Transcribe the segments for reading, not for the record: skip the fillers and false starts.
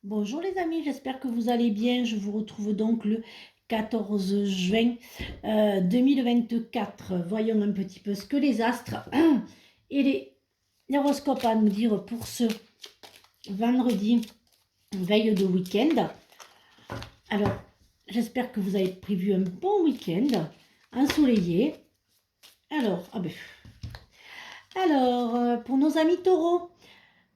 Bonjour les amis, j'espère que vous allez bien. Je vous retrouve donc le 14 juin 2024. Voyons un petit peu ce que les astres et les horoscopes à nous dire pour ce vendredi, veille de week-end. Alors, j'espère que vous avez prévu un bon week-end ensoleillé. Pour nos amis taureaux,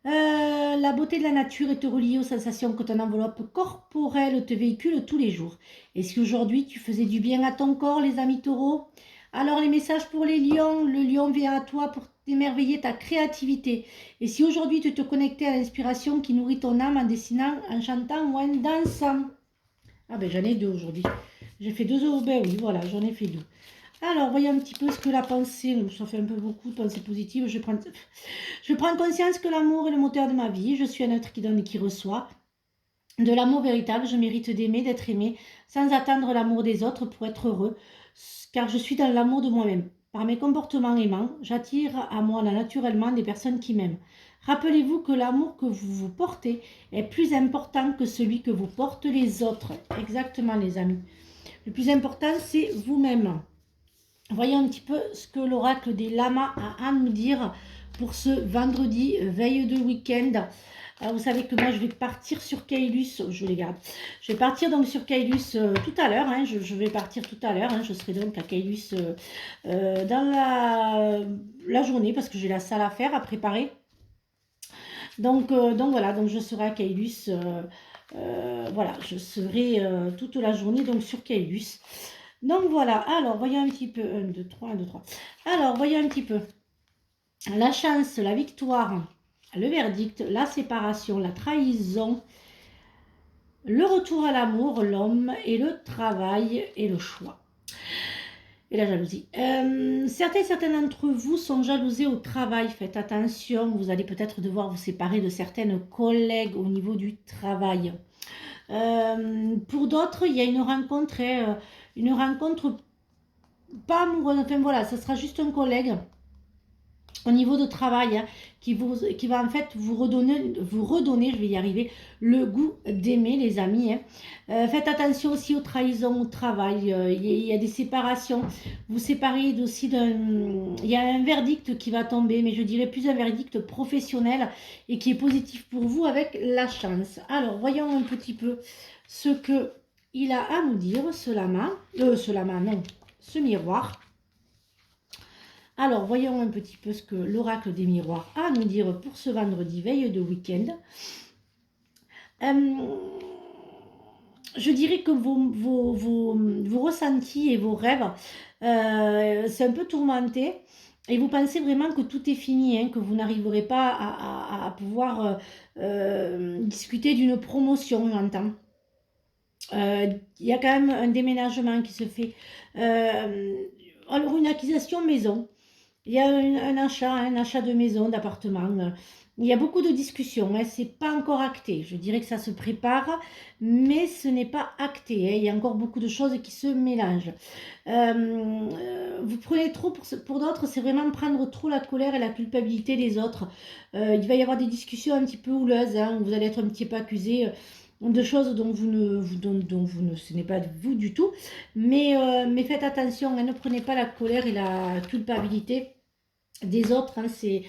la beauté de la nature est reliée aux sensations que ton enveloppe corporelle te véhicule tous les jours. Et si aujourd'hui tu faisais du bien à ton corps, les amis taureaux, alors les messages pour les lions, le lion vient à toi pour émerveiller ta créativité. Et si aujourd'hui tu te connectais à l'inspiration qui nourrit ton âme en dessinant, en chantant ou en dansant. Ah ben j'en ai deux aujourd'hui. J'ai fait deux, oh ben oui, voilà, j'en ai fait deux. Alors, voyons un petit peu ce que la pensée, ça fait un peu beaucoup de pensée positive, je prends conscience que l'amour est le moteur de ma vie, je suis un être qui donne et qui reçoit. De l'amour véritable, je mérite d'aimer, d'être aimé, sans attendre l'amour des autres pour être heureux, car je suis dans l'amour de moi-même. Par mes comportements aimants, j'attire à moi naturellement des personnes qui m'aiment. Rappelez-vous que l'amour que vous vous portez est plus important que celui que vous portent les autres. Exactement les amis. Le plus important, c'est vous-même. Voyons un petit peu ce que l'oracle des lamas a à nous dire pour ce vendredi, veille de week-end. Alors vous savez que moi je vais partir sur Caylus, je les garde. Je vais partir donc sur Caylus tout à l'heure, hein, je vais partir tout à l'heure, hein, je serai donc à Caylus dans la journée parce que j'ai la salle à faire, à préparer. Donc voilà, donc je serai à Caylus, voilà, je serai toute la journée donc sur Caylus. Donc voilà, alors voyons un petit peu, 1, 2, 3, 1, 2, 3. Alors voyons un petit peu, la chance, la victoire, le verdict, la séparation, la trahison, le retour à l'amour, l'homme et le travail et le choix. Et la jalousie. Certains d'entre vous sont jalousés au travail. Faites attention, vous allez peut-être devoir vous séparer de certaines collègues au niveau du travail. Pour d'autres, il y a une rencontre pas amoureuse. Enfin voilà, ça sera juste un collègue au niveau de travail hein, qui va en fait vous redonner, je vais y arriver, le goût d'aimer les amis. Hein. Faites attention aussi aux trahisons au travail, il y a des séparations, vous séparez aussi il y a un verdict qui va tomber, mais je dirais plus un verdict professionnel et qui est positif pour vous avec la chance. Alors voyons un petit peu ce que il a à nous dire, ce miroir. Alors, voyons un petit peu ce que l'oracle des miroirs a à nous dire pour ce vendredi, veille de week-end. Je dirais que vos ressentis et vos rêves, c'est un peu tourmenté. Et vous pensez vraiment que tout est fini, hein, que vous n'arriverez pas à pouvoir discuter d'une promotion, j'entends. Il y a quand même un déménagement qui se fait. Alors, une acquisition maison. Il y a un achat de maison, d'appartement. Il y a beaucoup de discussions. Hein, c'est pas encore acté. Je dirais que ça se prépare, mais ce n'est pas acté. Hein, il y a encore beaucoup de choses qui se mélangent. Vous prenez trop pour d'autres, c'est vraiment prendre trop la colère et la culpabilité des autres. Il va y avoir des discussions un petit peu houleuses, hein, où vous allez être un petit peu accusé de choses dont ce n'est pas vous du tout. Mais faites attention, hein, ne prenez pas la colère et la culpabilité des autres, hein, c'est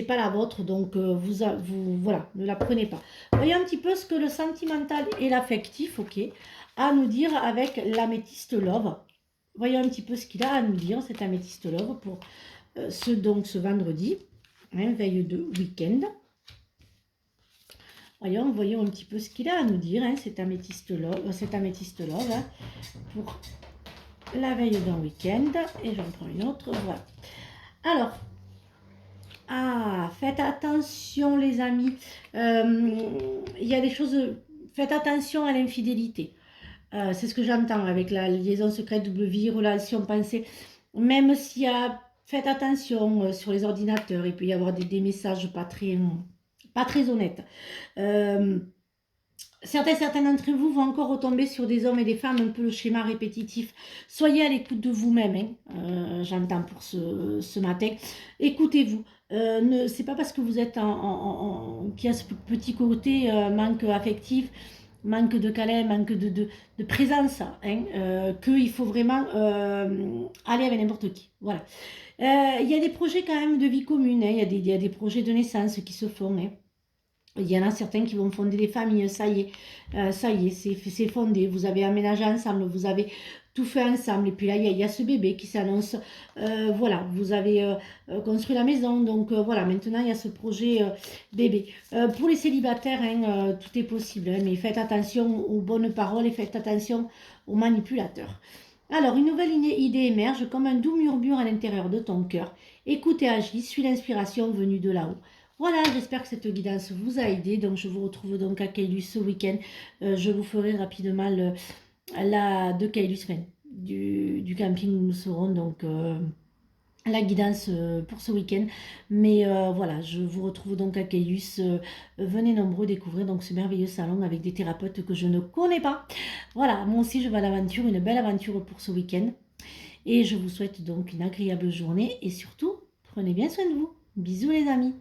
pas la vôtre, donc voilà, ne la prenez pas. Voyons un petit peu ce que le sentimental et l'affectif, ok, a à nous dire avec l'améthyste love. Voyons un petit peu ce qu'il a à nous dire, cet améthyste love, pour ce vendredi, hein, veille de week-end. Voyons un petit peu ce qu'il a à nous dire, hein, cet améthyste love, hein, pour la veille d'un week-end. Et j'en prends une autre, voilà. Alors, faites attention les amis. Il y a des choses. Faites attention à l'infidélité. C'est ce que j'entends avec la liaison secrète double vie, relation pensée. Même s'il y a. Faites attention sur les ordinateurs. Il peut y avoir des messages pas très honnêtes. Certains d'entre vous vont encore retomber sur des hommes et des femmes, un peu le schéma répétitif. Soyez à l'écoute de vous-même, hein, j'entends pour ce matin. Écoutez-vous. C'est pas parce que vous êtes qu'il y a ce petit côté manque affectif, manque de câlin, manque de présence, hein, qu'il faut vraiment aller avec n'importe qui. Voilà. Il y a des projets quand même de vie commune, hein, il y a des projets de naissance qui se font, hein. Il y en a certains qui vont fonder des familles, ça y est, c'est fondé. Vous avez aménagé ensemble, vous avez tout fait ensemble. Et puis là, il y a ce bébé qui s'annonce. Voilà, vous avez construit la maison. Donc voilà, maintenant, il y a ce projet bébé. Pour les célibataires, hein, tout est possible. Hein, mais faites attention aux bonnes paroles et faites attention aux manipulateurs. Alors, une nouvelle idée émerge comme un doux murmure à l'intérieur de ton cœur. Écoute et agis, suis l'inspiration venue de là-haut. Voilà, j'espère que cette guidance vous a aidé. Donc, je vous retrouve donc à Caylus ce week-end. Je vous ferai rapidement la de Caylus, enfin, du camping où nous serons. Donc, la guidance pour ce week-end. Mais voilà, je vous retrouve donc à Caylus. Venez nombreux découvrir donc ce merveilleux salon avec des thérapeutes que je ne connais pas. Voilà, moi aussi je vais à l'aventure, une belle aventure pour ce week-end. Et je vous souhaite donc une agréable journée et surtout, prenez bien soin de vous. Bisous les amis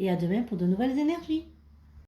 et à demain pour de nouvelles énergies.